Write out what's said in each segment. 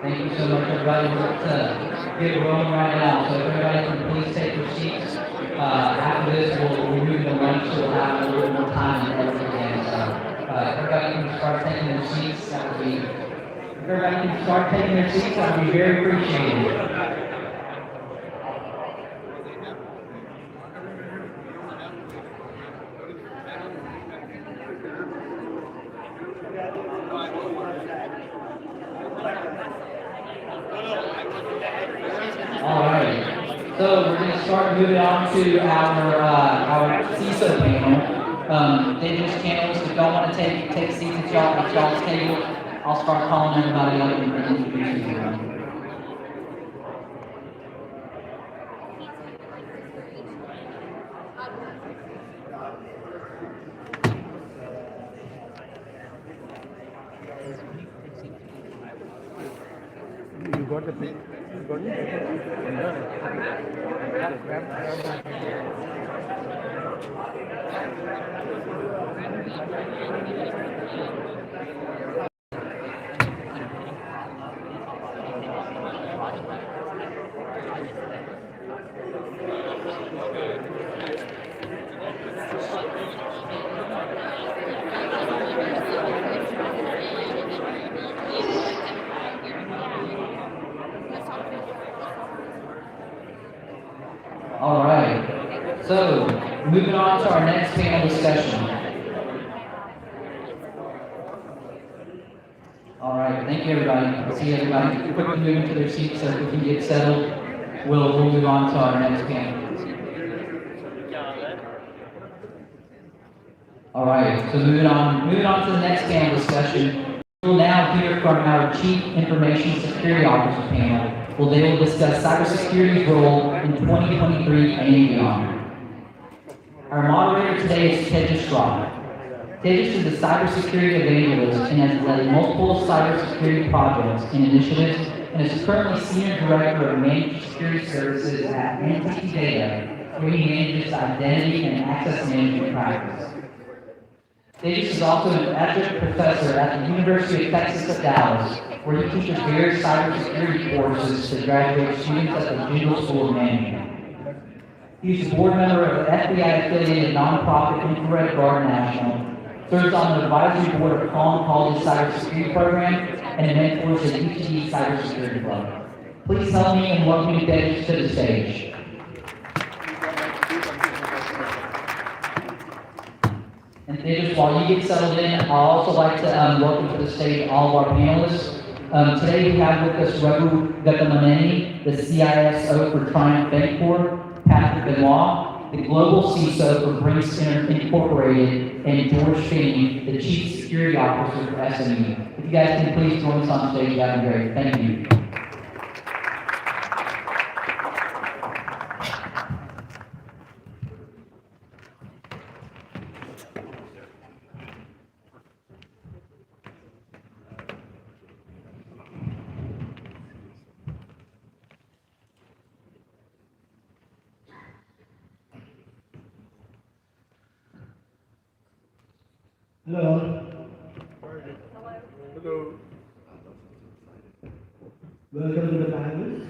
Thank you so much, everybody. Let's get rolling right now. So everybody can please take your seats. After this, we'll move the lunch, so we'll have a little bit more time and everything again. So everybody can start taking their seats. That would be, if everybody can start taking their seats, that would be very appreciated. All right. So we're going to start moving on to our CISO panel. They just channels that don't want to take seats at y'all's table. I'll start calling everybody up and introducing them. You got the thing? You got All right. So moving on to our next panel discussion. All right. Thank you, everybody. I see everybody quickly moving to their seats, so if we can get settled, we'll move on to our next panel. All right. So moving on to the next panel discussion. We'll now hear from our Chief Information Security Officer panel. Well, they will discuss cybersecurity's role in 2023 and beyond. Our moderator today is Tejas Strong. Tejas is a cybersecurity evangelist and has led multiple cybersecurity projects and initiatives, and is currently Senior Director of Managed Security Services at NTT Data, where he manages identity and access management practice. Tejas is also an adjunct professor at the University of Texas at Dallas, where he teaches various cybersecurity courses to graduate students at the Digital School of Management. He's a board member of the FBI-affiliated nonprofit Infrared Guard National, serves on the advisory board of Colin College Cybersecurity Program, and mentors the UTD Cybersecurity Club. Please help me in welcoming Tejas to the stage. And Tejas, while you get settled in, I'd also like to welcome to the stage all of our panelists. Today we have with us Raghu Gatamaneni, the CISO for Triumph Bancorp, Patrick Benoit, the Global CISO for Brinks Incorporated, and George Finney, the Chief Security Officer for SME. If you guys can please join us on stage, that'd be great. Thank you. Hello. Hello. Welcome to the panelists.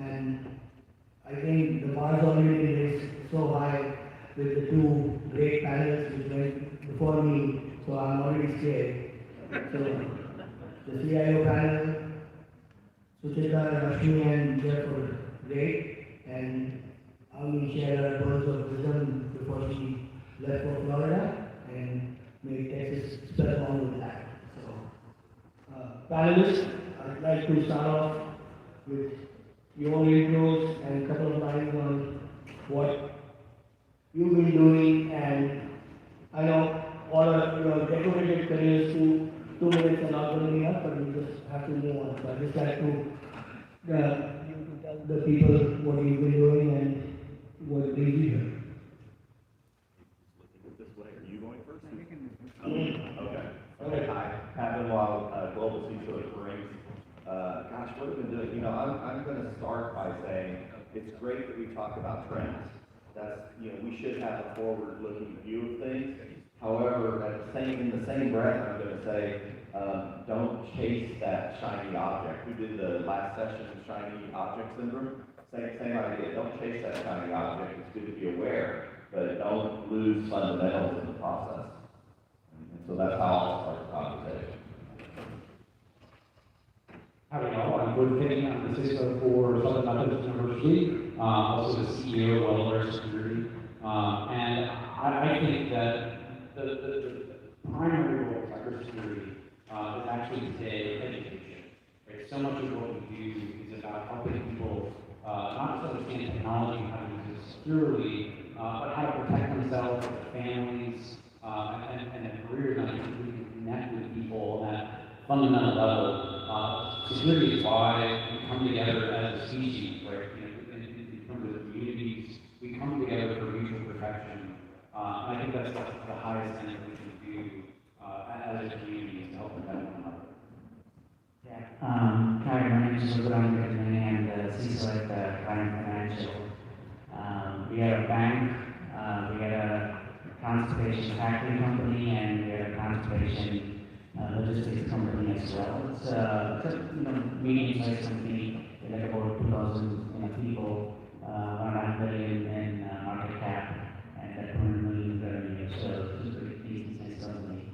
And I think the bar is already raised so high with the two great panelists which went before me, so I'm already scared. So the CIO panel, Suchita, Rashmi, and Jeff were great, and Ami shared her words of wisdom before she left for Florida, and made Texas spell on with that. So, panelists, I'd like to start off with your intros and a couple of lines on what you've been doing, and I know all of your decorated careers, 2 minutes are not going to be enough, but we just have to move on. So I'd just like to tell the people what you've been doing and what brings you here. Okay. Hi, Pat Benoit, Global CISO at Brinks. Gosh, what have we been doing? You know, I'm going to start by saying it's great that we talk about trends. That's, you know, we should have a forward-looking view of things. However, in the same breath, I'm going to say, don't chase chase that shiny object. We did the last session of shiny object syndrome. Same idea. Don't chase that shiny object. It's good to be aware, but don't lose fundamentals in the process. And so that's how I'll start the conversation. Howdy all, I'm Gordon Finney, I'm the CISO for Southern Methodist University, also the CEO of Wellware Security. And I think that the primary role of cybersecurity is actually today education. Right? So much of what we do is about helping people not just understand technology and how to use it securely, but how to protect themselves, their families, and their careers, and I think we can connect with people on that fundamental level. Security is why we come together as a species, right? In terms of communities, we come together for mutual protection. And I think that's the highest thing that we can do as a community is to help protect one another. Yeah. Hi, my name is Subramanian Rajani. I'm the CISO at Prime Financial. We are a bank, we are a transportation factory company, and we are a transportation logistics company as well. It's a medium-sized company with like about 2,000 people, 1.5 billion in market cap, and 200 million revenue. So it's a pretty decent sized company.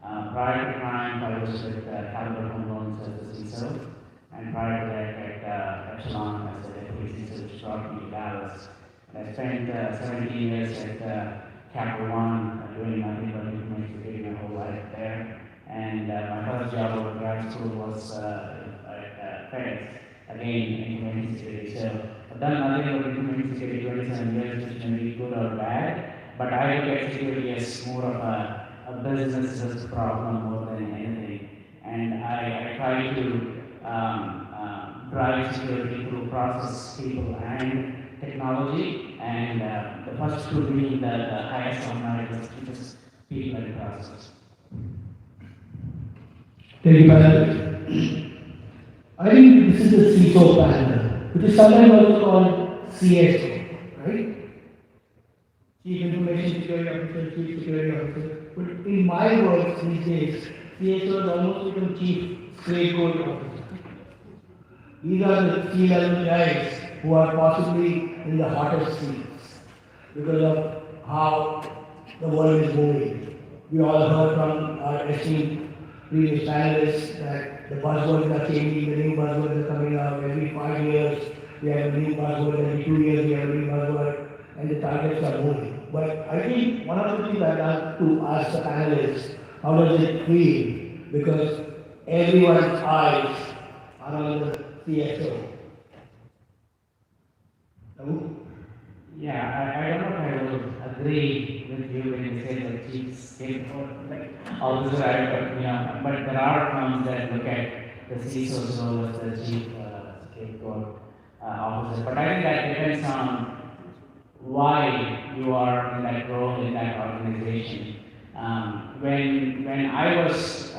Prior to Prime, I was with Capital Home Loans as the CISO, and prior to that at Epsilon as the deputy CISO, which brought me to Dallas. And I spent 17 years at Capital One doing nothing but information security my whole life there. And my first job out of grad school was at FedEx, again, information security. So I've done nothing but information security 27 years, which can be good or bad. But I look at security as more of a business problem more than anything. And I try to drive security through process, people, and technology. And the first two being the highest on my list, which is people and process. Thank you, panel. I think this is the CISO panel, which is sometimes also called CSO, right? Chief Information Security Officer, Chief Security Officer. But in my words these days, CSO is almost become Chief Straight Code Officer. These are the C-level guys who are possibly in the hottest seats because of how the world is moving. We all heard from our esteemed previous panelists that the buzzwords are changing, the new buzzwords are coming out. Every 5 years we have a new buzzword, every 2 years we have a new buzzword, and the targets are moving. But I think one of the things I'd like to ask the panelists, how does it feel? Because everyone's eyes are on the CSO. Yeah, I don't know if I will agree with you when you say that chief scapegoat, like officer, but there are firms that look at the CISO's role as the chief scapegoat officer. But I think that depends on why you are in that role in that organization. When I was,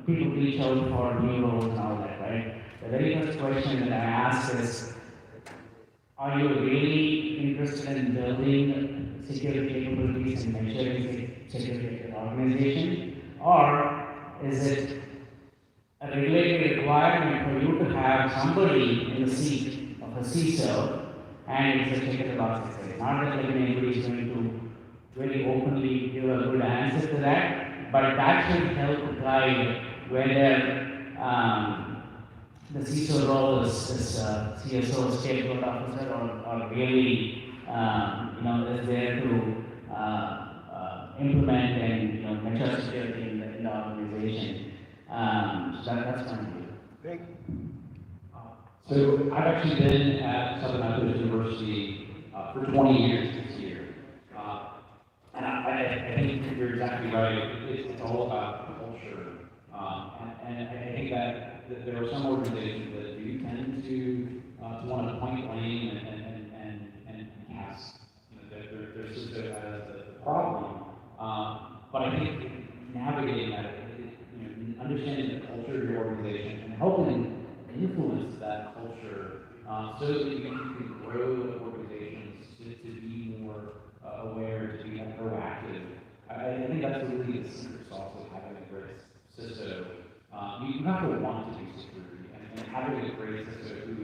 people reach out for new roles and all that, right? The very first question that I ask is, are you really interested in building security capabilities and maturing security of your organization? Or is it a regulatory requirement for you to have somebody in the seat of a CISO and it's a check the box exercise? Not that anybody is going to very openly give a good answer to that, but that should help guide whether the CISO role is CSO, scapegoat officer, or really, is there to implement and mature security in the organization. So that's my view. Great. So I've actually been at Southern Methodist University for 20 years this year. And I think you're exactly right. It's all about culture. And I think that there are some organizations that do tend to want to point blame and cast their system as the problem. But I think navigating that, understanding the culture of your organization and helping influence that culture so that you can grow organizations to be more aware, to be more proactive. I think that's really the secret sauce of having a great CISO you have to want to do security, and having a great CISO who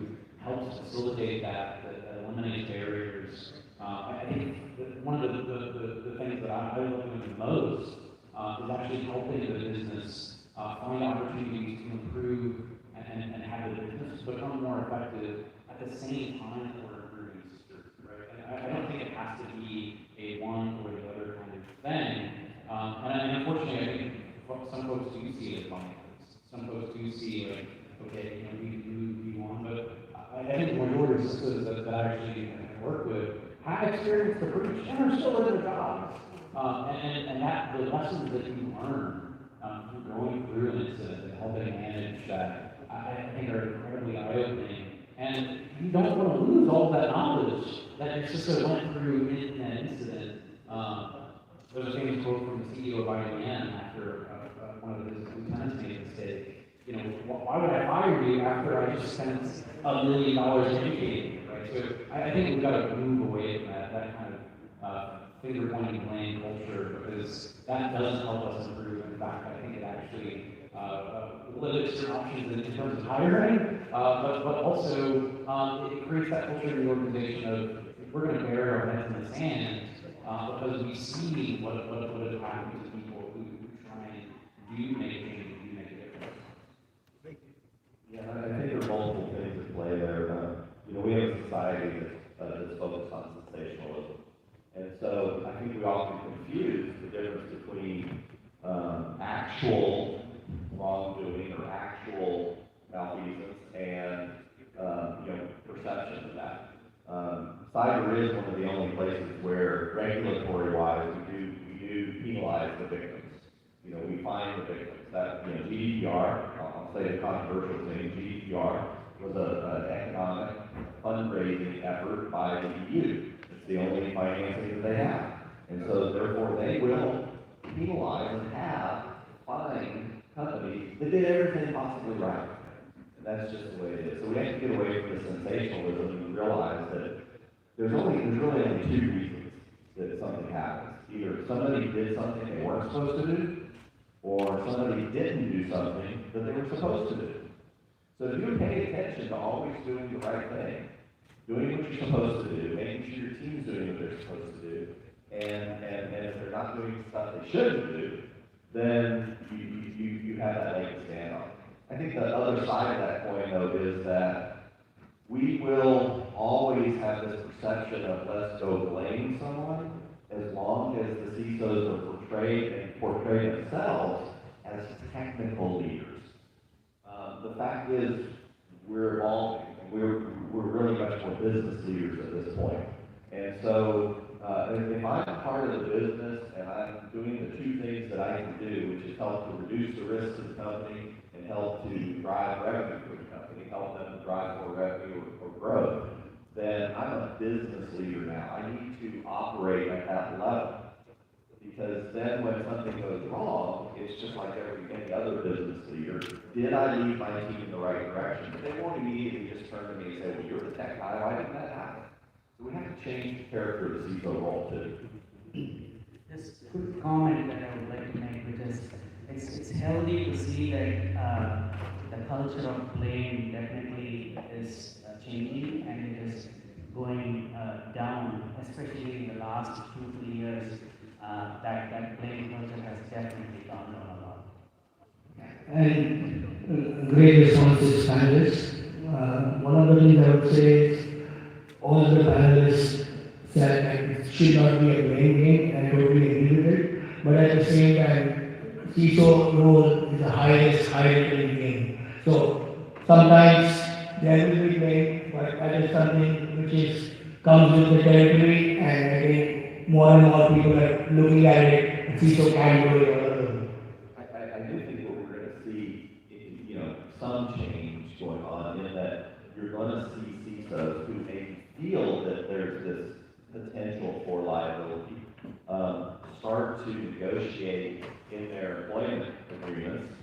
helps facilitate that, that eliminates barriers. I think that one of the things that I love doing the most is actually helping the business find opportunities to improve and have the business become more effective at the same time that we're improving security, right? And I don't think it has to be a one or the other kind of thing. And unfortunately, I think some folks do see it as binary. Some folks do see, like, okay, we do one, but I think the majority of systems that I actually work with have experienced the breach and are still in their jobs. And that the lessons that you learn through going through an incident and helping manage that, I think are incredibly eye-opening. And you don't want to lose all that knowledge that your system went through in that incident. There's a famous quote from the CEO of IBM after one of his lieutenants made a mistake. Why would I fire you after I just spent $1 million educating you, right? So I think we've got to move away from that kind of finger-pointing blame culture, because that doesn't help us improve. In fact, I think it actually limits your options in terms of hiring, but also it creates that culture in the organization of, we're going to bury our heads in the sand because we see what has happened to people who try and do make change, do make a difference. Yeah, I think there are multiple things at play there. We have a society that's focused on sensationalism. And so I think we often confuse the difference between actual wrongdoing or actual malfeasance and perception of that. Cyber is one of the only places where regulatory-wise we do penalize the victims. We find the victims. That GDPR, I'll say the controversial thing, GDPR was an economic fundraising effort by the EU. It's the only financing that they have. And so therefore they will penalize and have fine companies that did everything possibly right. And that's just the way it is. So we have to get away from the sensationalism and realize that there's really only two reasons that something happens. Either somebody did something they weren't supposed to do, or somebody didn't do something that they were supposed to do. So if you pay attention to always doing the right thing, doing what you're supposed to do, making sure your team's doing what they're supposed to do, and if they're not doing stuff they shouldn't do, then you have that leg to stand on. I think the other side of that coin, though, is that we will always have this perception of let's go blame someone as long as the CISOs are portray themselves as technical leaders. The fact is, we're evolving. We're really much more business leaders at this point. And so, if I'm part of the business and I'm doing the two things that I can do, which is help to reduce the risk to the company and help to drive revenue for the company, help them to drive more revenue or growth, then I'm a business leader now. I need to operate at that level. Because then when something goes wrong, it's just like any other business leader. Did I lead my team in the right direction? But they won't immediately just turn to me and say, well, you're the tech guy, why didn't that happen? So we have to change the character of the CISO role too. Just a quick comment that I would like to make, which is it's healthy to see that the culture of blame definitely is changing, and it is going down, especially in the last 2-3 years. That blame culture has definitely gone down a lot. And great responses, panelists. One of the things I would say is all the panelists said that it should not be a blame game, and I totally agree with it. But at the same time, CISO role is the highest hierarchical game. So sometimes there will be blame, but that is something which comes with the territory, and I think more and more people are looking at it, and CISO can do it all alone. I do think what we're going to see, some change going on in that you're going to see CISOs who may feel that there's this potential for liability start to negotiate in their employment agreements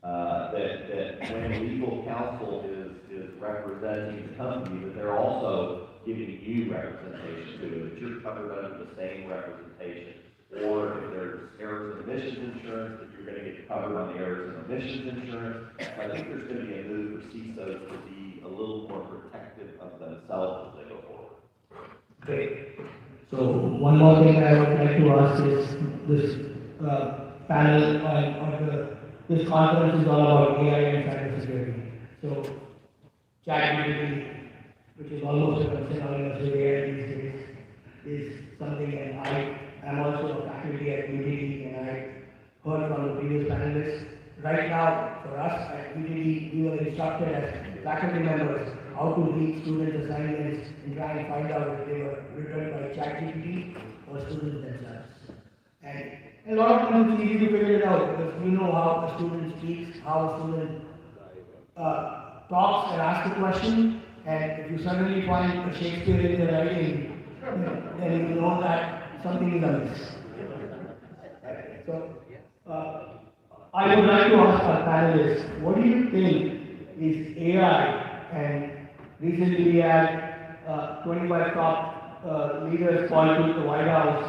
that when legal counsel is representing the company, that they're also giving you representation too, that you're covered under the same representation or if there's errors and omissions insurance, that you're gonna get covered on the errors and omissions insurance. So I think there's gonna be a move for CISOs to be a little more protective of themselves as they go forward. Great. So one more thing I would like to ask is this panel this conference is all about AI and cybersecurity. So ChatGPT, which is almost a concern of AI these days, is something, and I am also a faculty at UTD, and I heard from the previous panelists. Right now, for us at UTD, we were instructed as faculty members how to read students' assignments and try and find out if they were written by ChatGPT or students themselves. And a lot of times it's easy to figure it out because we know how a student speaks, how a student talks and asks a question, and if you suddenly find a Shakespeare in the writing, then you know that something is amiss. So, I would like to ask our panelists, what do you think is AI? And recently we had 25 top leaders called to the White House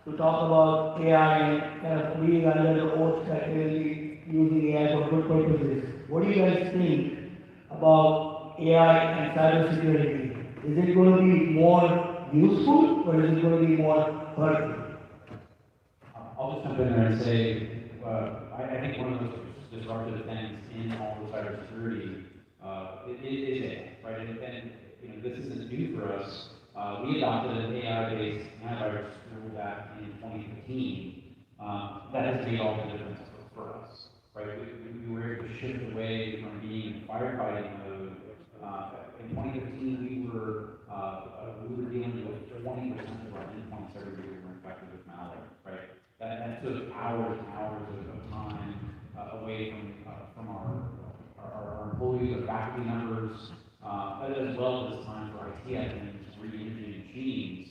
to talk about AI and kind of being under the oath that they will be using AI for good purposes. What do you guys think about AI and cybersecurity? Is it going to be more useful or is it going to be more hurtful? I'll just jump in there and say, I think one of the disruptive things in all the cybersecurity it is AI, right? And you know, this isn't new for us. We adopted an AI-based antivirus tool back in 2015. That has made all the difference for us, right? We were able to shift away from being in firefighting mode. In 2015, we were dealing with 20% of our endpoints every year were infected with malware, right? That took hours and hours of time away from our employees, our faculty members, as well as time for IT admins, re-imaging machines.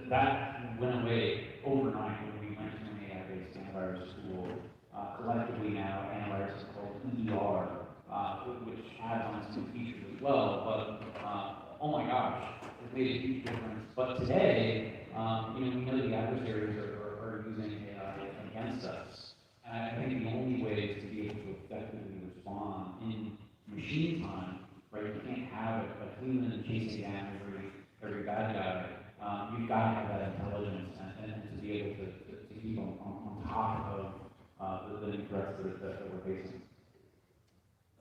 That went away overnight when we went to an AI-based antivirus tool. Collectively now, antivirus is called EDR, which adds on some features as well. But oh my gosh, it made a huge difference. But today, we know the adversaries are using AI against us. And I think the only way is to be able to effectively respond in machine time, right? You can't have a human chasing down every bad guy. You've got to have that intelligence and to be able to keep on top of the new threats that we're facing.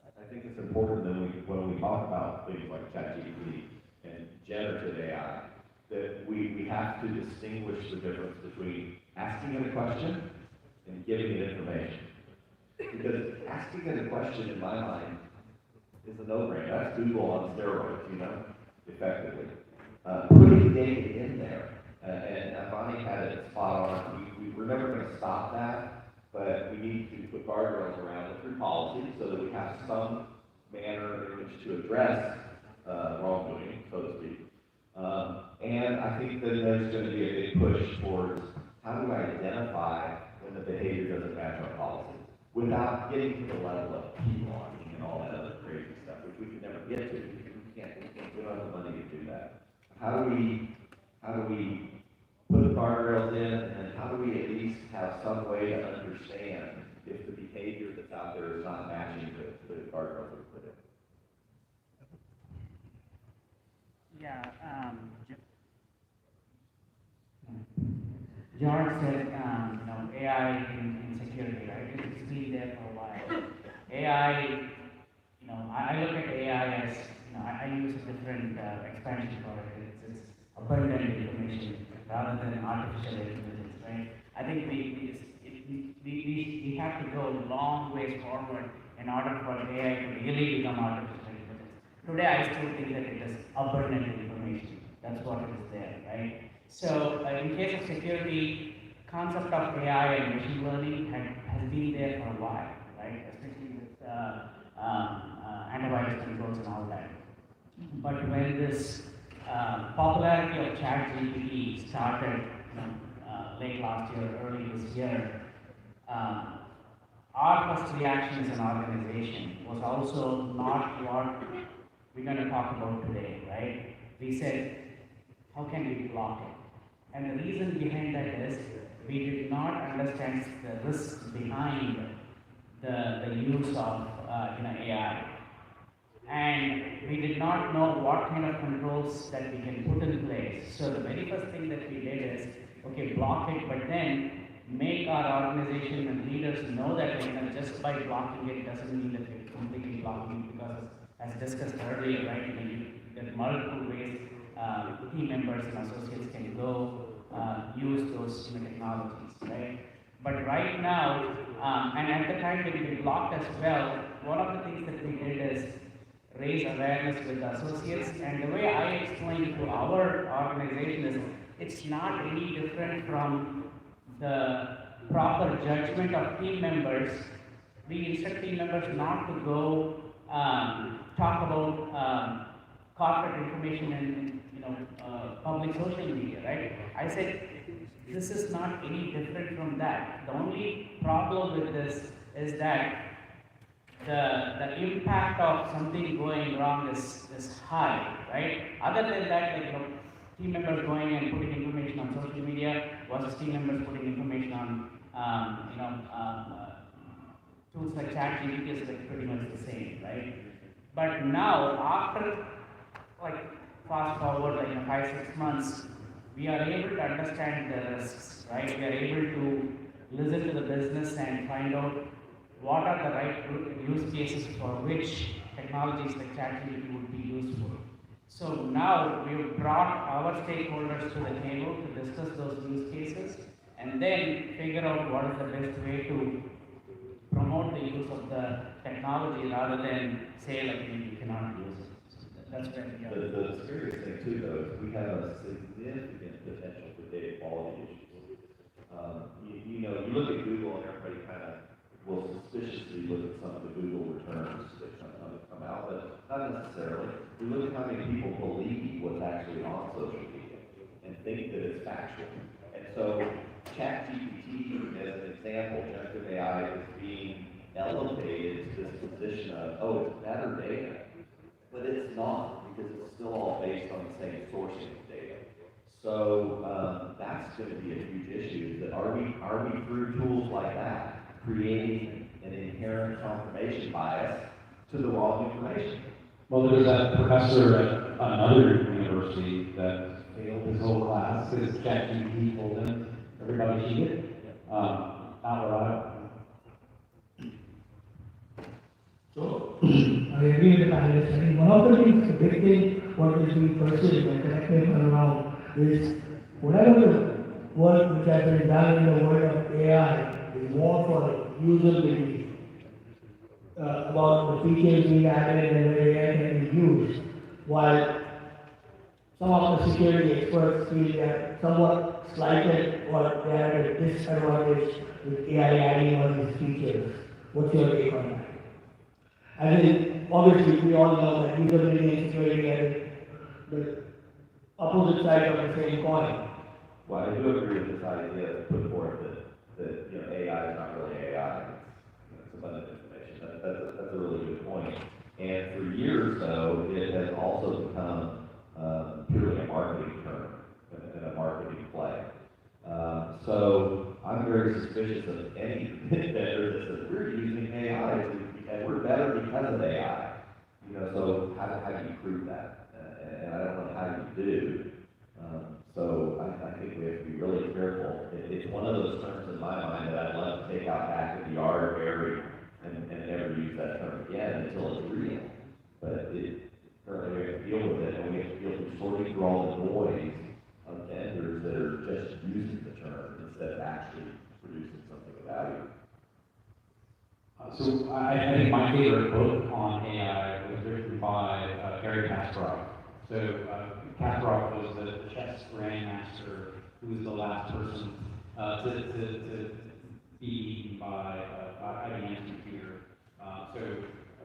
I think it's important that when we talk about things like ChatGPT and generative AI, that we have to distinguish the difference between asking it a question and giving it information. Because asking it a question, in my mind, is a no-brainer. That's Google on steroids, effectively. Putting data in there, and Avani had it spot on. We're never going to stop that, but we need to put guardrails around it through policy so that we have some manner in which to address wrongdoing, so to speak. And I think that there's going to be a big push towards how do I identify when the behavior doesn't match our policy without getting to the level of launching and all that other crazy stuff, which we can never get to because we don't have the money to do that. How do we put guardrails in, and how do we at least have some way to understand if the behavior that's out there is not matching the guardrails that we put in? Yeah, George said, AI in security, right? It's been there for a while. AI, I look at AI as, I use a different expansion for it. It's abundant information rather than artificial intelligence, right? I think we have to go a long ways forward in order for AI to really become artificial intelligence. Today, I still think that it is abundant information. That's what it is there, right? So, in case of security, concept of AI and machine learning has been there for a while, right? Especially with antivirus controls and all that. But when this popularity of ChatGPT started late last year, early this year, our first reaction as an organization was also not what we're going to talk about today, right? We said, how can we block it? And the reason behind that is we did not understand the risks behind the use of AI. And we did not know what kind of controls that we can put in place. So the very first thing that we did is, okay, block it, but then make our organization and leaders know that just by blocking it doesn't mean that we're completely blocking it, because as discussed earlier, right, there are multiple ways team members and associates can go use those technologies, right? But right now, and at the time when we blocked as well, one of the things that we did is raise awareness with the associates, and the way I explained to our organization is, it's not any different from the proper judgment of team members. We instruct team members not to go talk about corporate information in public social media, right? I said this is not any different from that. The only problem with this is that the impact of something going wrong is high, right? Other than that, team members going and putting information on social media versus team members putting information on tools like ChatGPT is pretty much the same, right? But now, after fast forward 5-6 months, we are able to understand the risks, right? We are able to listen to the business and find out what are the right use cases for which technologies like ChatGPT would be useful. So now we've brought our stakeholders to the table to discuss those use cases and then figure out what is the best way to promote the use of the technology rather than say you cannot use it. That's where we are. The serious thing too, though, is we have a significant potential for data quality issues. You look at Google and everybody kind of will suspiciously look at some of the Google returns that come out, but not necessarily. We look at how many people believe what's actually on social media and think that it's factual. And so ChatGPT, as an example, generative AI is being elevated to this position of, oh, it's better data. But it's not, because it's still all based on the same sourcing of data. So that's going to be a huge issue. That are we through tools like that creating an inherent confirmation bias to the wrong information? Well, there's that professor at another university that failed his whole class because ChatGPT told him everybody cheated. Not what I. So, I agree with the panelists. I think one of the things, the big thing, what is being pursued and connected around is whatever the work which has been done in the world of AI is more for usability, about the features being added and where AI can be used, while some of the security experts feel they are somewhat slighted or they are at a disadvantage with AI adding all these features. What's your take on that? I mean, obviously, we all know that usability and security are the opposite side of the same coin. Well, I do agree with this idea put forth that AI is not really AI. It's abundant information. That's a really good point. And for years, though, it has also become purely a marketing term and a marketing play. So I'm very suspicious of any vendor that says we're using AI and we're better because of AI. So how do you prove that? And I don't know how you do. So I think we have to be really careful. It's one of those terms in my mind that I'd love to take out back of the yard, bury, and never use that term again until it's real. But currently we have to deal with it, and we have to deal with sorting through all the noise of vendors that are just using the term instead of actually producing something of value. So I think my favorite book on AI was written by Gary Kasparov. So Kasparov was the chess grandmaster who was the last person to be beaten by IBM's computer. So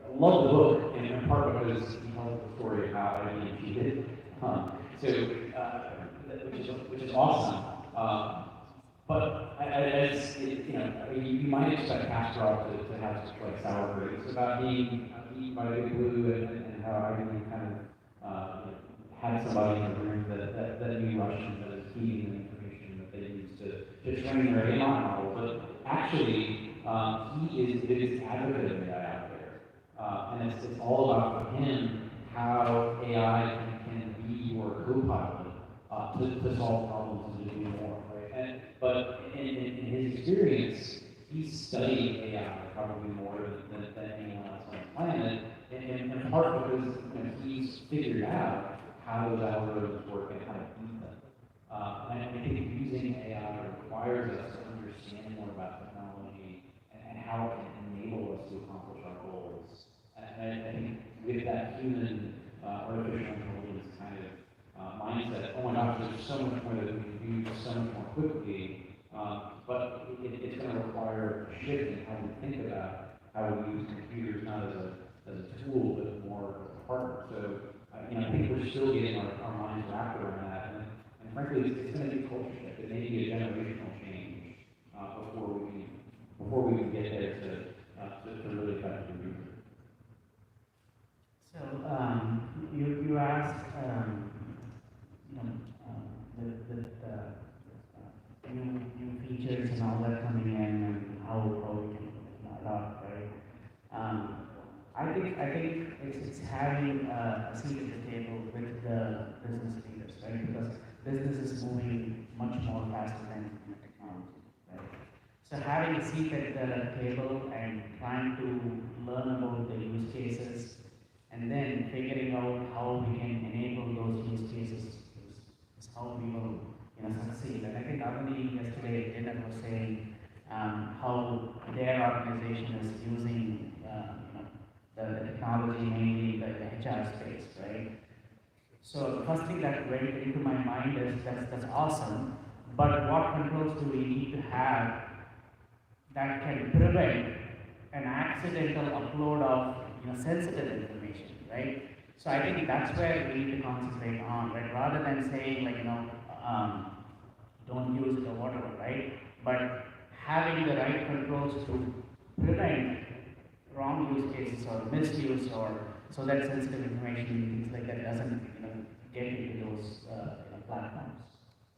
I love the book, and in part because he tells the story of how IBM cheated. Which is awesome. But as you might expect Kasparov to have like sour grapes about being eaten by Big Blue and how IBM kind of had somebody in the room that knew Russian that was feeding them information. train their AI model, but actually, he is the biggest advocate of AI out there. And it's all about for him how AI can be your co-pilot to solve problems and to do more, right? But in his experience, he's studied AI probably more than anyone else on the planet, in part because he's figured out how those algorithms work and how to beat them. And I think using AI requires us to understand more about technology and how it can enable us to accomplish our goals. And I think with that human artificial intelligence kind of mindset, oh my gosh, there's so much more that we can do so much more quickly, but it's going to require a shift in how we think about how we use computers, not as a tool, but more as a partner. So, I think we're still getting our minds wrapped around that. And frankly, it's going to be a culture shift. It may be a generational change before we can get there to really effectively use it. So, you asked, the new features and all that coming in and how we can adopt, right? I think it's having a seat at the table with the business leaders, right? Because business is moving much more faster than technology, right? So having a seat at the table and trying to learn about the use cases and then figuring out how we can enable those use cases is how we will succeed. And I think Avani yesterday at dinner was saying how their organization is using the technology mainly in the HR space, right? So the first thing that went into my mind is that's awesome, but what controls do we need to have that can prevent an accidental upload of sensitive information, right? So I think that's where we need to concentrate on, right? Rather than saying don't use it or whatever, right? But having the right controls to prevent wrong use cases or misuse, or so that sensitive information things like that doesn't get into those platforms.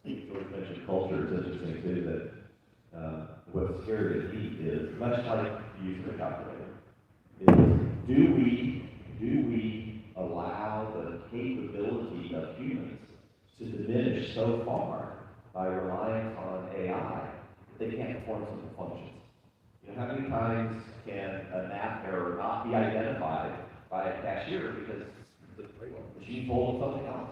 George mentioned culture. It's interesting too that what's scary to me is much like using a calculator. Do we allow the capability of humans to diminish so far by reliance on AI that they can't perform simple functions? How many times can a math error not be identified by a cashier because the machine told them something else?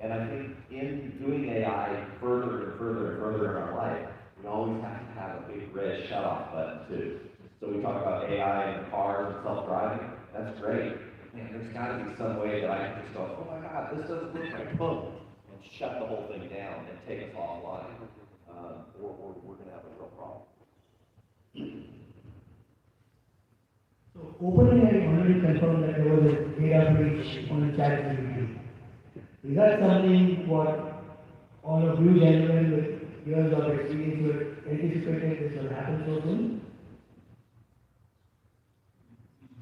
And I think in doing AI further and further and further in our life, we always have to have a big red shut-off button too. So we talk about AI in the cars and self-driving. That's great. Man, there's got to be some way that I can just go, oh my God, this doesn't look like boom, and shut the whole thing down and take us offline, or we're going to have a real problem. So OpenAI already confirmed that there was a data breach on the ChatGPT. Is that something what all of you gentlemen with years of experience would anticipate this will happen so soon?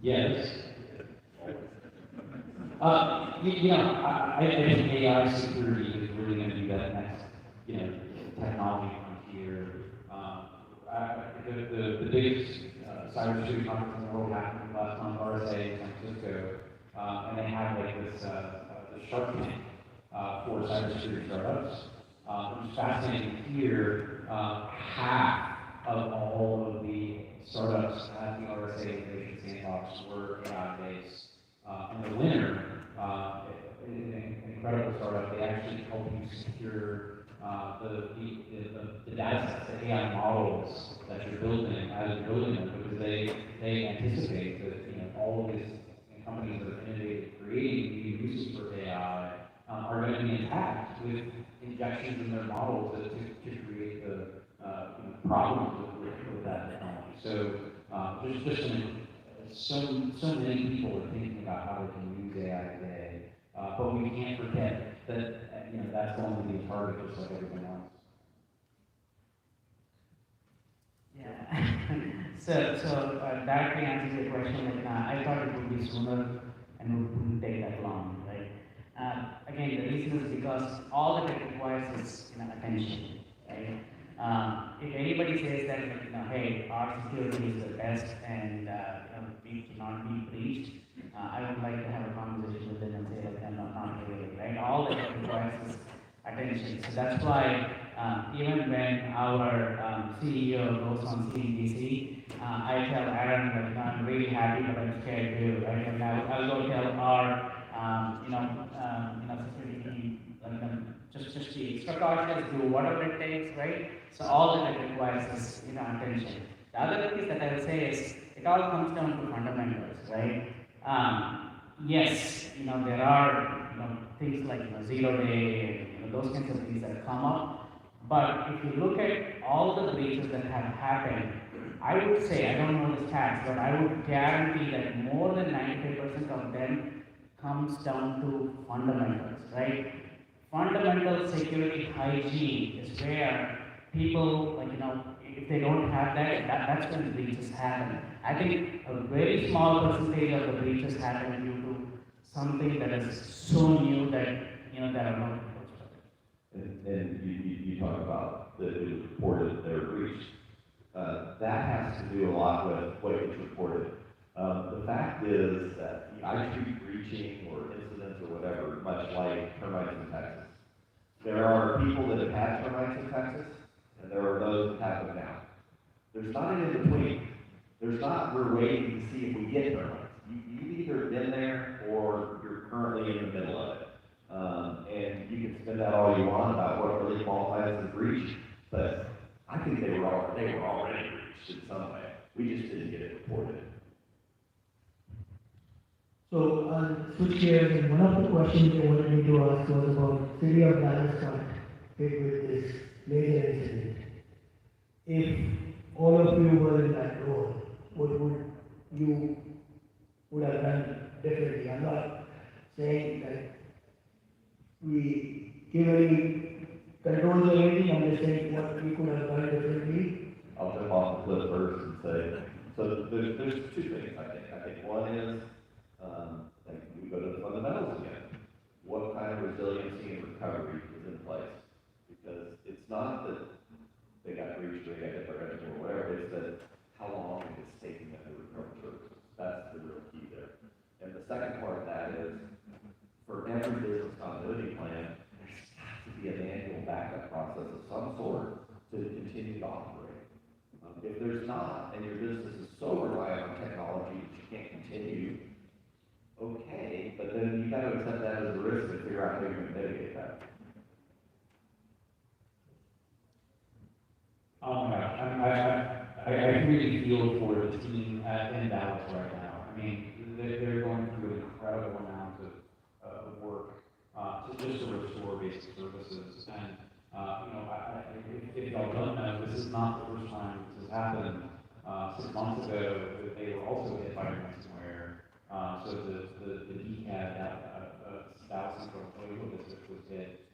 Yes. I think AI security is really going to be that next, technology frontier. The biggest cybersecurity conference in the world happened last month, RSA in San Francisco, and they have this the Shark Tank for cybersecurity startups. It's fascinating to hear half of all of the startups at the RSA Innovation Sandbox were AI-based. And the winner, an incredible startup, they actually help you secure the data sets, the AI models that you're building as you're building them, because they anticipate that all of these companies that are innovative, creating new uses for AI are going to be attacked with injections in their models to create the problems with that technology. So there's just so many people are thinking about how they can use AI today, but we can't forget that that's going to be a target just like everything else. Yeah. so directly answering your question, I thought it would be sooner and it wouldn't take that long, right? Again, the reason is because all that it requires is attention, right? If anybody says that, like, hey, our security is the best and, we cannot be breached, I would like to have a conversation with them and say, like, no, not really, right? All that requires is attention. So that's why, even when our CEO goes on CNBC, I tell Aaron that I'm really happy, but I'm scared too, right? And I'll go tell our, security team, like, just be extra cautious, do whatever it takes, right? So all that it requires is, attention. The other thing is that I would say is, it all comes down to fundamentals, right? Yes, there are, things like, zero day, and, those kinds of things that come up. But if you look at all the breaches that have happened, I would say, I don't know the stats, but I would guarantee that more than 95% of them comes down to fundamentals, right? Fundamental security hygiene is where people, like, if they don't have that's when breaches happen. I think a very small percentage of the breaches happen due to something that is so new that, there are no reports of it. And you talk about that it was reported they were breached. That has to do a lot with what gets reported. The fact is that I treat breaching or incidents or whatever much like termites in Texas. There are people that have had termites in Texas, and there are those that have them now. There's not an in between. There's not, we're waiting to see if we get termites. You've either been there or you're currently in the middle of it. And you can spend out all you want about what really qualifies as a breach, but I think they were already breached in some way. We just didn't get it reported. So I'll switch gears, and one of the questions they wanted me to ask was about city of Dallas got hit with this major incident. If all of you were in that role, what would you would have done differently? I'm not saying that we give any controls or anything, I'm just saying what we could have done differently. I'll jump off the cliff first and say, so there's two things I think. I think one is, like we go to the fundamentals again. What kind of resiliency and recovery is in place? Because it's not that they got breached or they got hit by ransomware or whatever, it's that how long it's taking them to recover services. That's the real key there. And the second part of that is, for every business continuity plan, there's got to be a manual backup process of some sort to continue to operate. If there's not, and your business is so reliant on technology that you can't continue, okay, but then you got to accept that as a risk and figure out how you're going to mitigate that. Oh my gosh, I really feel for the team in Dallas right now. I mean, they're going through an incredible amount of work to just to restore basic services. And if y'all don't know, this is not the first time this has happened. 6 months ago, they were also hit by ransomware. So the DCAD, Dallas Central Oil District was hit,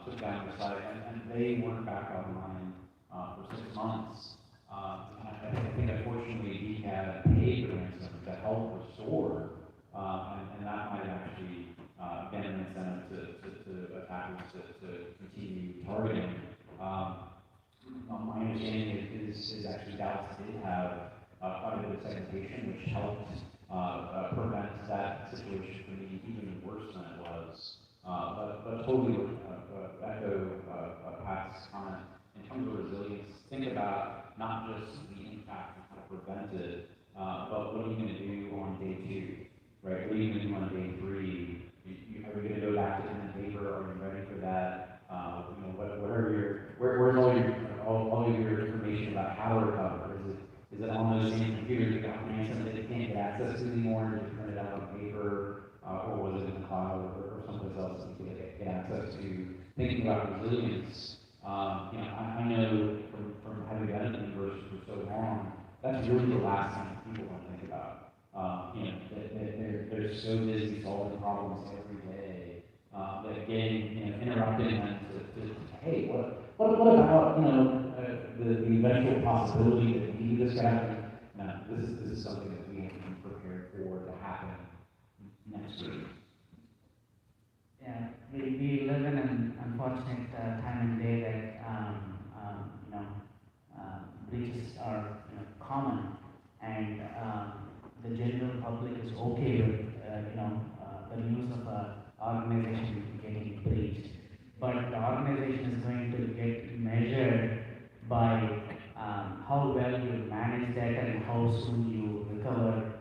took down the site, and they weren't back online for 6 months. I think unfortunately DCAD paid the ransom to help restore, and that might actually been an incentive to attackers to continue targeting. My understanding is actually Dallas did have quite a bit of segmentation, which helped prevent that situation from being even worse than it was. But totally echo Pat's comment. In terms of resilience, think about not just the impact and how to prevent it, but what are you going to do on day 2, right? What are you going to do on day 3? Are you going to go back to pen and paper? Are you ready for that? Where's all of your information about how to recover? Is it on those same computers that got ransomed that you can't get access to anymore and you print it out on paper, or was it in the cloud or someplace else that you could get access to? Thinking about resilience, I know from having been in the universe for so long, that's really the last thing people want to think about. They're so busy solving problems every day that getting interrupting them to hey, what about the eventual possibility that maybe this could happen? No, this is something that we have to be prepared for to happen next week. Yeah, we live in an unfortunate time and day that public is okay with, the news of a organization getting breached. But the organization is going to get measured by how well you manage that and how soon you recover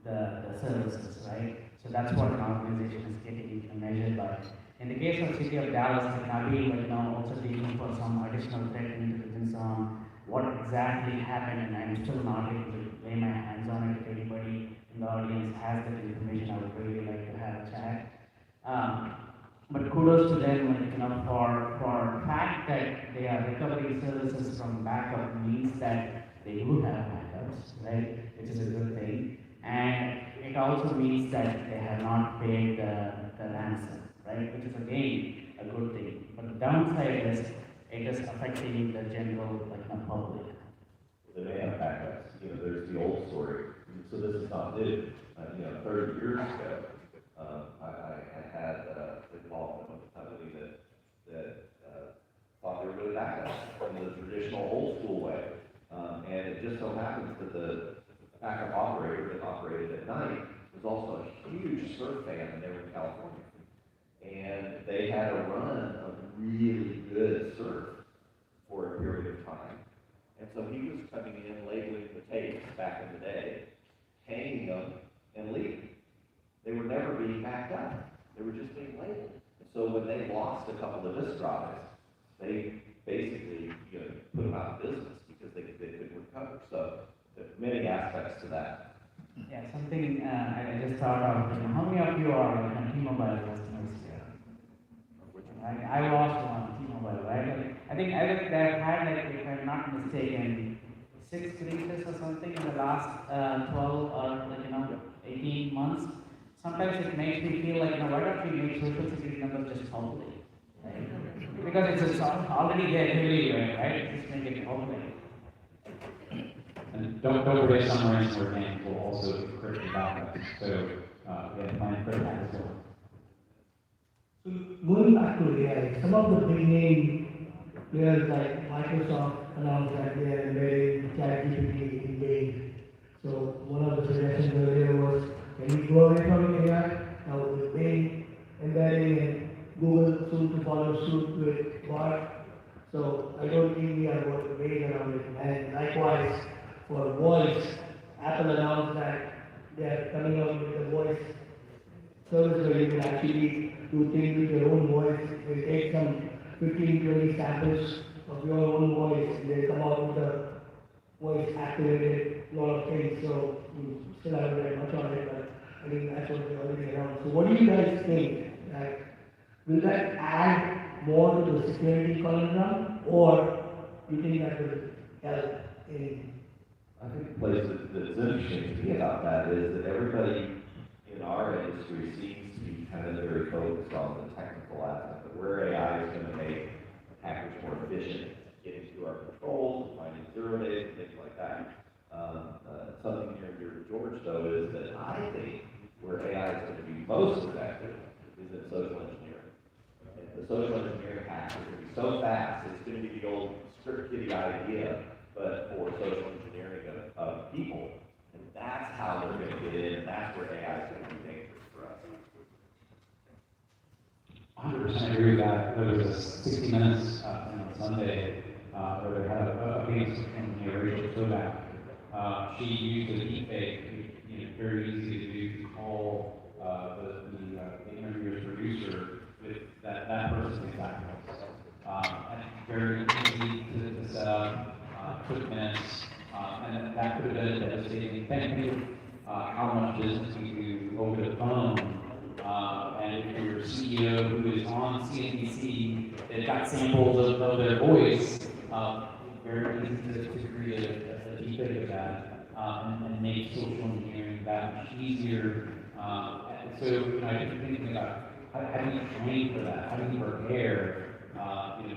the services, right? So that's what an organization is getting measured by. In the case of City of Dallas, Nabil also digging for some additional threat intelligence on what exactly happened, and I'm still not able to lay my hands on it. If anybody in the audience has that information, I would really like to have a chat. But kudos to them, for the fact that they are recovering services from backup means that they do have backups, right? Which is a good thing. And it also means that they have not paid the ransom, right? Which is again a good thing. But the downside is it is affecting the general public. They may have backups. There's the old story. So this is not new. 30 years ago, I had involvement with a company that thought they were doing backups in the traditional old school way. And it just so happens that the backup operator that operated at night was also a huge surf fan, and they were in California. And they had a run of really good surf for a period of time. And so he was coming in, labeling the tapes back in the day, hanging them, and leaving. They were never being backed up. They were just being labeled. And so when they lost a couple of disk drives, they basically put them out of business because they couldn't recover. So there's many aspects to that. Yeah, something I just thought of. How many of you are on T-Mobile customers here? I lost one T-Mobile, right? I think they've had, if I'm not mistaken, 6 breaches or something in the last 12 or 18 months. Sometimes it makes me feel like, why don't we make social security numbers just public? Right? Because it's already there, right? Just make it public. And don't forget some ransomware gangs will also encrypt the backups. So we have to find crypto as well. So going back to AI, some of the big name players like Microsoft announced that they are embedding ChatGPT in Bing. So one of the suggestions earlier was, can we go away from AI? Now with Bing embedding and Google soon to follow suit with Bard. So I don't think we are going to wait around it. And likewise, for voice, Apple announced that they are coming out with a voice service where you can actually do things with your own voice. They take some 15-20 samples of your own voice, and they come out with a voice activated lot of things. So we still haven't read much on it, but I think that's what they're already around. So what do you guys think? Will that add more to the security conundrum, or do you think that will help in? I think the place that's interesting to me about that is that everybody in our industry seems to be kind of very focused on the technical aspect of where AI is going to make hackers more efficient, getting through our controls, finding zero days, and things like that. Something near and dear to George, though, is that I think where AI is going to be most effective is in social engineering. And the social engineering hack is going to be so fast, it's going to be the old script kiddie idea, but for social engineering of people. And that's how they're going to get in, and that's where AI is going to be dangerous for us. 100% agree with that. There was a 60 Minutes on Sunday where they had a famous engineer, Rachel Kodak. She used a deepfake, very easy to do, to call the interviewer's producer with that person's exact voice. Very easy to set up, took minutes, and that could have been a devastating thing. How much business we do over the phone, and if you're a CEO who is on CNBC, they've got samples of their voice, very easy to create a deepfake of that, and make social engineering that much easier. So, I just thinking about how do you train for that? How do you prepare?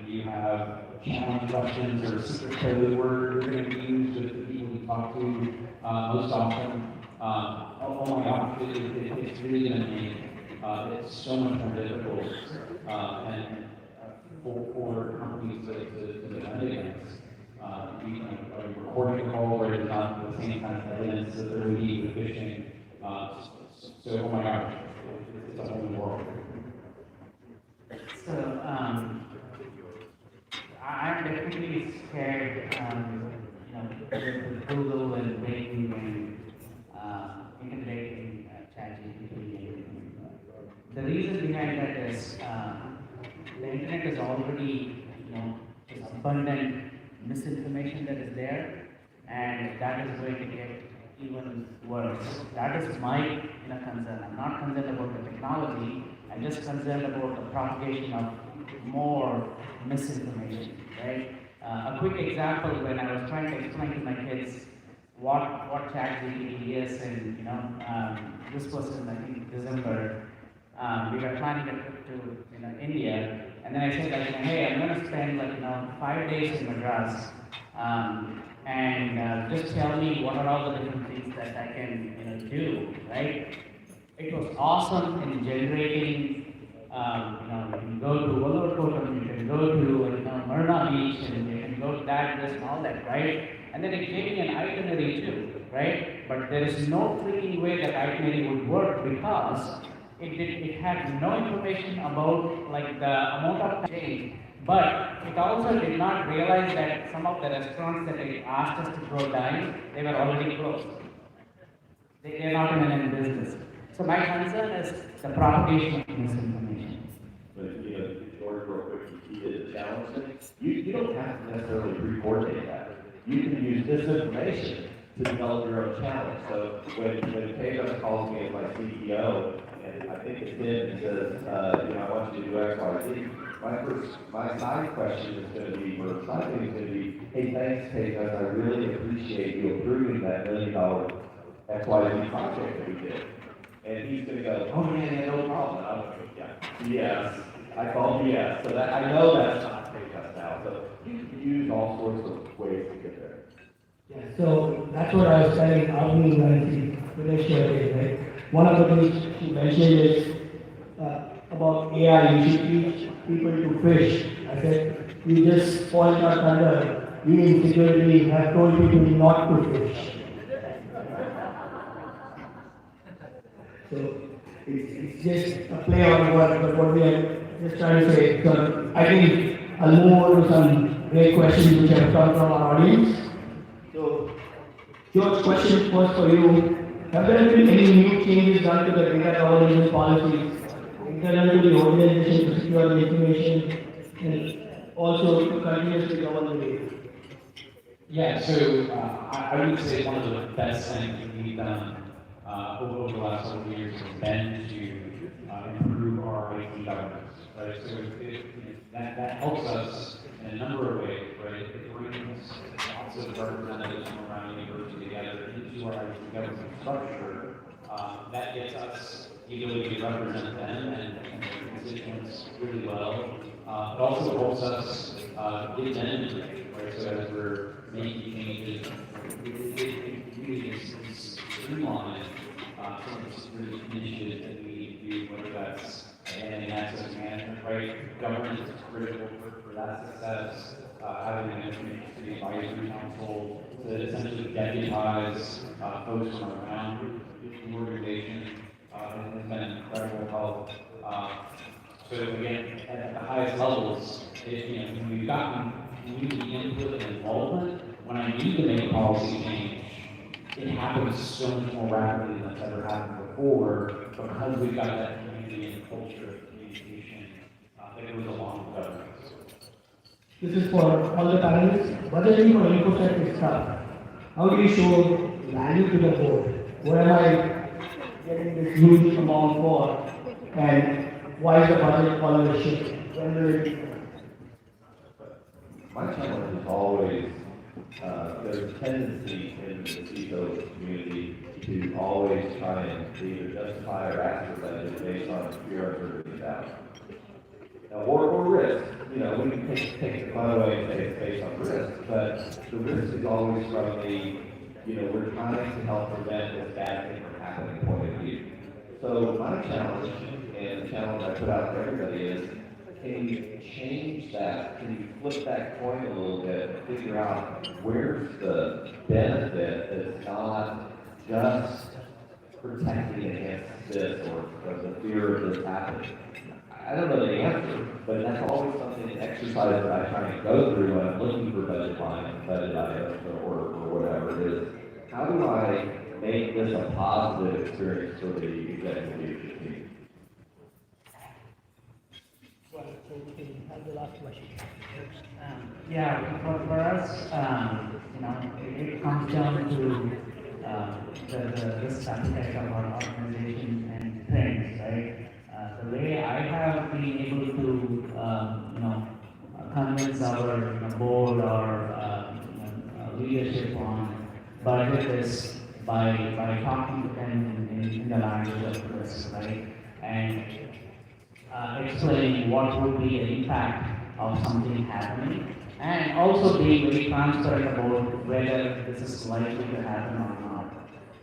Do you have challenge questions or secret code word you're going to use with the people you talk to most often? Oh my gosh, it's really going to make it so much more difficult and for companies to defend against. A recording call where it's not the same kind of evidence that there would be with phishing. So, oh my gosh, it's a whole new world. So, I'm definitely scared, with Google and Bing and integrating ChatGPT. The reason behind that is the internet is already, this abundant misinformation that is there, and that is going to get even worse. That is my concern. I'm not concerned about the technology. I'm just concerned about the propagation of more misinformation, right? A quick example, when I was trying to explain to my kids what ChatGPT is, and this was in, I think, December. We were planning a trip to India, and then I said like, hey, I'm going to spend 5 days in Madras, and just tell me what are all the different things that I can do, right? It was awesome in generating. You can go to Vallurkottam, you can go to Marina Beach, and you can go to that, this, and all that, right? And then it gave me an itinerary too, right? But there is no freaking way that itinerary would work because it had no information about the amount of change, but it also did not realize that some of the restaurants that it asked us to go dine, they were already closed. They're not in an business. So my concern is the propagation of misinformation. But, George, real quick, you did the challenge thing. You don't have to necessarily pre-coordinate that. You can use this information to develop your own challenge. So when Tejas calls me as my CEO, and I think it's him, and says, I want you to do X, Y, Z, my side question is going to be, or side thing is going to be, hey, thanks, Tejas, I really appreciate you approving that $1 million X, Y, Z project that we did. And he's going to go, oh yeah, no problem. And I'm going to go, yeah, yes. I called yes. So that I know that's not Tejas now. So you can use all sorts of ways to get there. Yeah, so that's what I was telling Avni when she finished, right? One of the things she mentioned is about AI. You should teach people to fish. I said, you just point out under. We in security have told people not to fish. So it's just a play on word, but what we are just trying to say. So I think I'll move on to some great questions which have come from our audience. So, George, question first for you. Have there been any new changes done to the data governance policies, internal to the organization to secure the information, and also to continuously govern the data? Yeah, so I would say one of the best things that we've done over the last several years has been to improve our IT governance, right? So that helps us in a number of ways, right? It brings lots of representatives from around the university together into our IT governance structure. That gets us the ability to represent them and their constituents really well. It also helps us get them integrated, right? So as we're making changes, it really is streamlined some of the security initiatives that we do, whether that's and access management, right? Governance is critical for that success. Having an information security advisory council to essentially deputize folks from around the organization has been incredible help. So again, at the highest levels, we've gotten community input and involvement. When I need to make a policy change, it happens so much more rapidly than it's ever happened before because we've got that community and culture of communication that goes along with governance. This is for all the panelists. Budgeting for InfoSec is tough. How do you show value to the board? What am I getting this huge amount for? And why is the budget always shifting? When will it? My challenge is always, there's a tendency in the CISO community to always try and either justify or ask for budget based on fear of uncertainty doubt. Or risk. We can take the fun away and say it's based on risk, but the risk is always from the, we're trying to help prevent this bad thing from happening point of view. So my challenge, and the challenge I put out to everybody is, can you change that? Can you flip that coin a little bit and figure out where's the benefit that's not just protecting this or the fear of this happening? I don't know the answer, but that's always something, an exercise that I try to go through when I'm looking for budget lines, budget items, or whatever it is. How do I make this a positive experience for the executive leadership team? Well, so we can have the last question. Yeah, for us, you know, it comes down to the risk appetite of our organization and trends, right? The way I have been able to, you know, convince our board or leadership on budget is by talking to them in the language of risk, right? And explaining what would be the impact of something happening, and also being very transparent about whether this is likely to happen or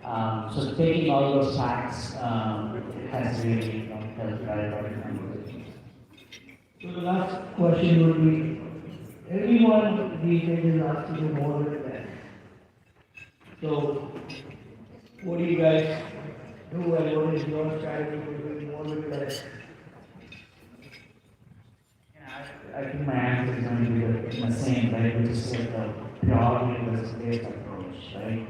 not. So taking all those facts has really helped drive our conversations. So the last question would be, everyone these days is asked to do more with less. So what do you guys do, and what is your strategy for doing more with less? I think my answer is going to be the same, right, which is like the purely risk-based approach, right?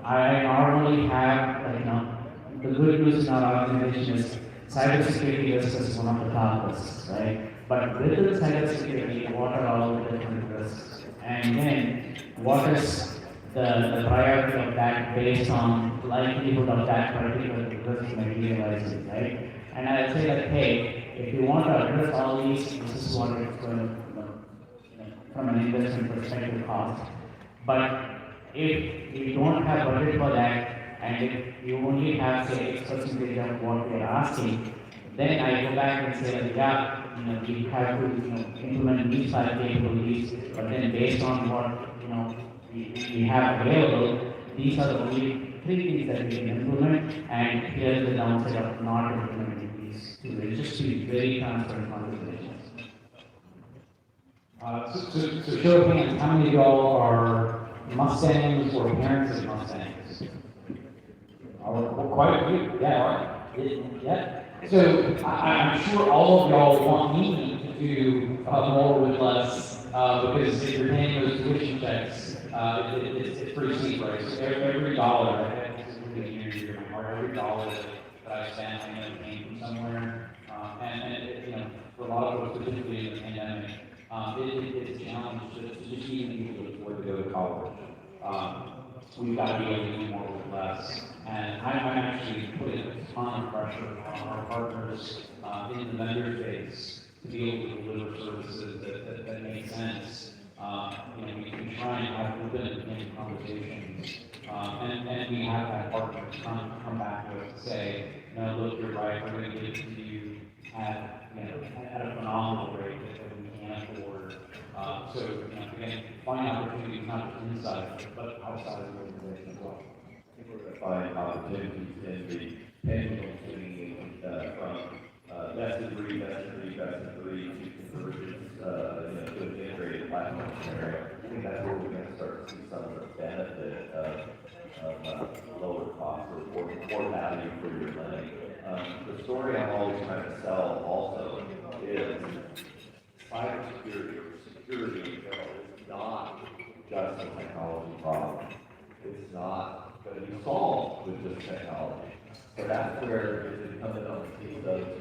I normally have, like, you know, the good news in our organization is cybersecurity risk is one of the top risks, right? But within cybersecurity, what are all the different risks? And then, what is the priority of that based on likelihood of that particular risk materializing, right? And I'll say that, hey, if you want to address all these, this is what it's going to, from an investment perspective, cost. But if you don't have budget for that, and if you only have, say, X% of what we are asking, then I go back and say, like, yeah, you know, we have to, implement these 5 capabilities, but then based on what, we have available, these are the only 3 things that we can implement, and here's the downside of not implementing these 2. It's just be very transparent conversations. So show of hands, how many of y'all are Mustangs or parents of Mustangs? Quite a few, yeah. Yeah. So I'm sure all of y'all want me to do more with less, because if you're paying those tuition checks, it's pretty steep, right? So every dollar, this is really near and dear to my heart, every dollar that I spend, I know came from somewhere. And for a lot of folks, particularly in the pandemic, it's a challenge to just even people to afford to go to college. We've got to be able to do more with less. And I'm actually putting a ton of pressure on our partners in the vendor space to be able to deliver services that make sense. We try and have open and candid conversations, and we have had partners come back to us to say, no, look, you're right, we're going to give it to you at a phenomenal rate that we can't afford. Again, find opportunities not just inside, but outside of the organization as well. I think we're going to find opportunities in the pendulum swinging from best of breed to conversions, to an integrated platform scenario. I think that's where we're going to start to see some of the benefit of lower cost or more value for your money. The story I'm always trying to sell also is cybersecurity or security in general is not just a technology problem. It's not going to be solved with just technology. So that's where it's incumbent on the CISO to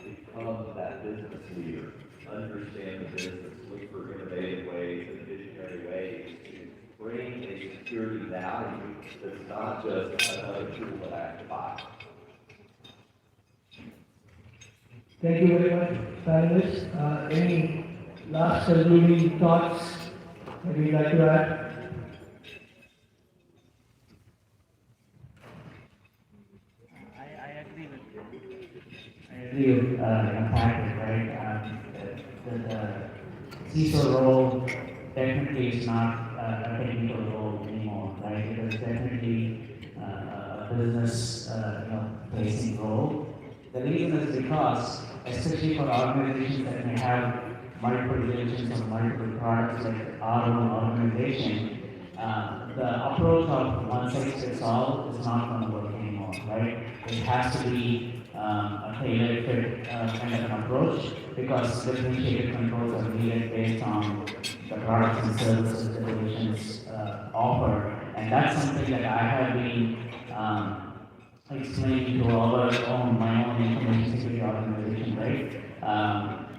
become that business leader, understand the business, look for innovative ways and visionary ways to bring a security value that's not just another tool that I have to buy. Thank you very much, panelists. Any last concluding thoughts that you'd like to add? I agree with Patrick, right? The CISO role definitely is not a technical role anymore, right? It is definitely a business facing role. The reason is because, especially for organizations that may have multiple divisions or multiple products like our own organization, the approach of one size fits all is not going to work anymore, right? right? It has to be a tailored fit kind of an approach because differentiated controls are needed based on the products and services the divisions offer. And that's something that I have been explaining to my own information security organization, right?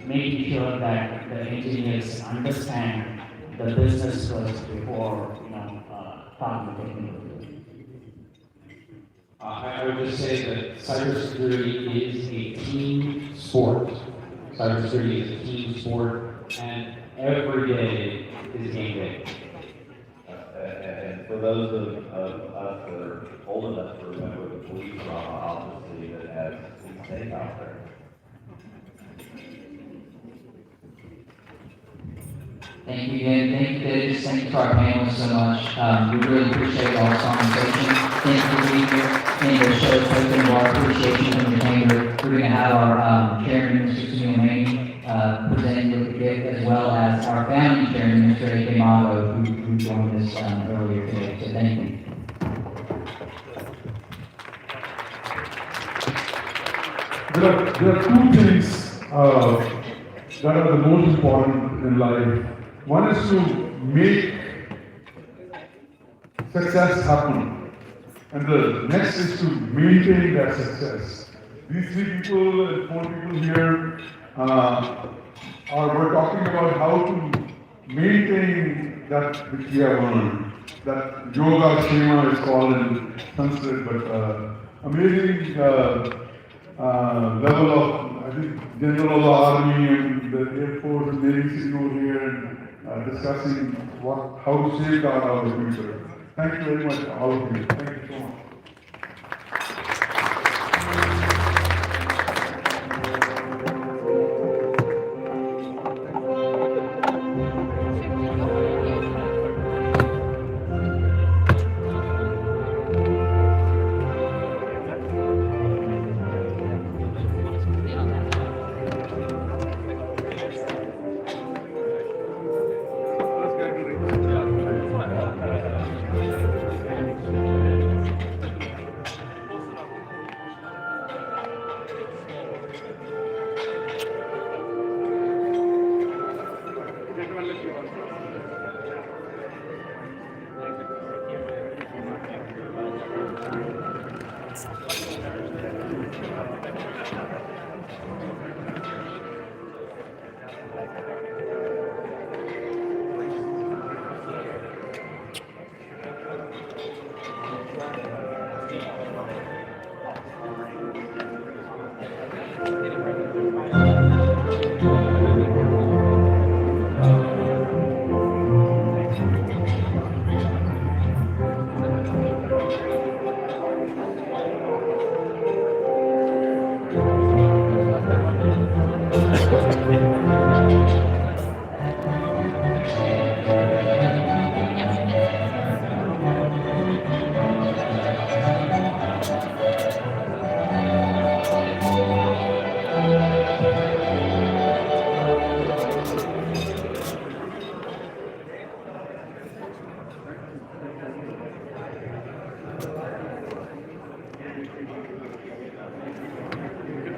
Making sure that the engineers understand the business first before, talking technical. I would just say that cybersecurity is a team sport. Cybersecurity is a team sport, and every day is game day. And for those of us that are old enough to remember the police drama, obviously, that has been safe out there. Thank you again. Thank you, David. Thank you to our panelists so much. We really appreciate y'all's conversation. Thank you for being here and to show token of our appreciation from the chamber. We're going to have our chairman, Mr. Sunil Maney, presenting with the gift, as well as our founding chairman, Mr. A.K. Mago, who joined us earlier today. So thank you. There are two things that are the most important in life. One is to make success happen, and the next is to maintain that success. These three people and four people here we're talking about how to maintain that which we have learned. That yoga shema is called in Sanskrit, but amazing level of, I think, General of the Army and the Air Force and Navy sitting over here and discussing how to safeguard our future. Thank you very much, all of you. Thank you so much.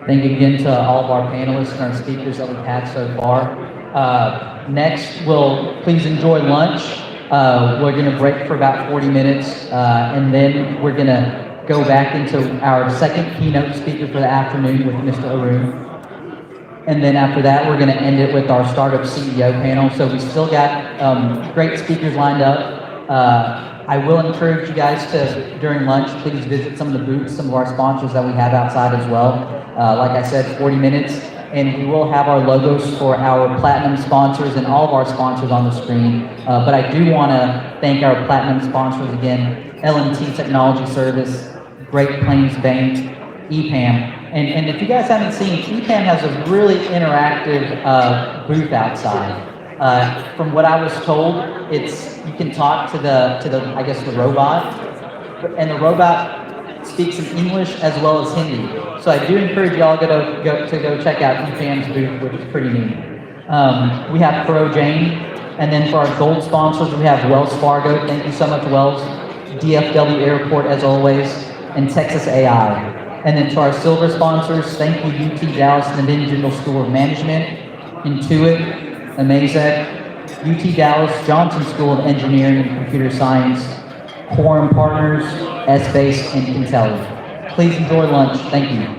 Thank you again to all of our panelists and our speakers that we've had so far. Next, please enjoy lunch. We're going to break for about 40 minutes, and then we're going to go back into our second keynote speaker for the afternoon with Mr. Arun. And then after that, we're going to end it with our startup CEO panel. So we still got great speakers lined up. I will encourage you guys to, during lunch, please visit some of the booths, some of our sponsors that we have outside as well. Like I said, 40 minutes, and we will have our logos for our platinum sponsors and all of our sponsors on the screen. But I do want to thank our platinum sponsors again, L&T Technology Service, Great Plains Bank, EPAM. And if you guys haven't seen, EPAM has a really interactive booth outside. From what I was told, you can talk to the I guess the robot, and the robot speaks in English as well as Hindi. So I do encourage y'all to go check out EPAM's booth, which is pretty neat. We have Pro Jane, and then for our gold sponsors, we have Wells Fargo. Thank you so much, Wells. DFW Airport, as always. and Texas AI. And then to our silver sponsors, thank you UT Dallas Navinsky General School of Management, Intuit, Amazec, UT Dallas Johnson School of Engineering and Computer Science, Quorum Partners, S-Base, and Kintelli. Please enjoy lunch. Thank you.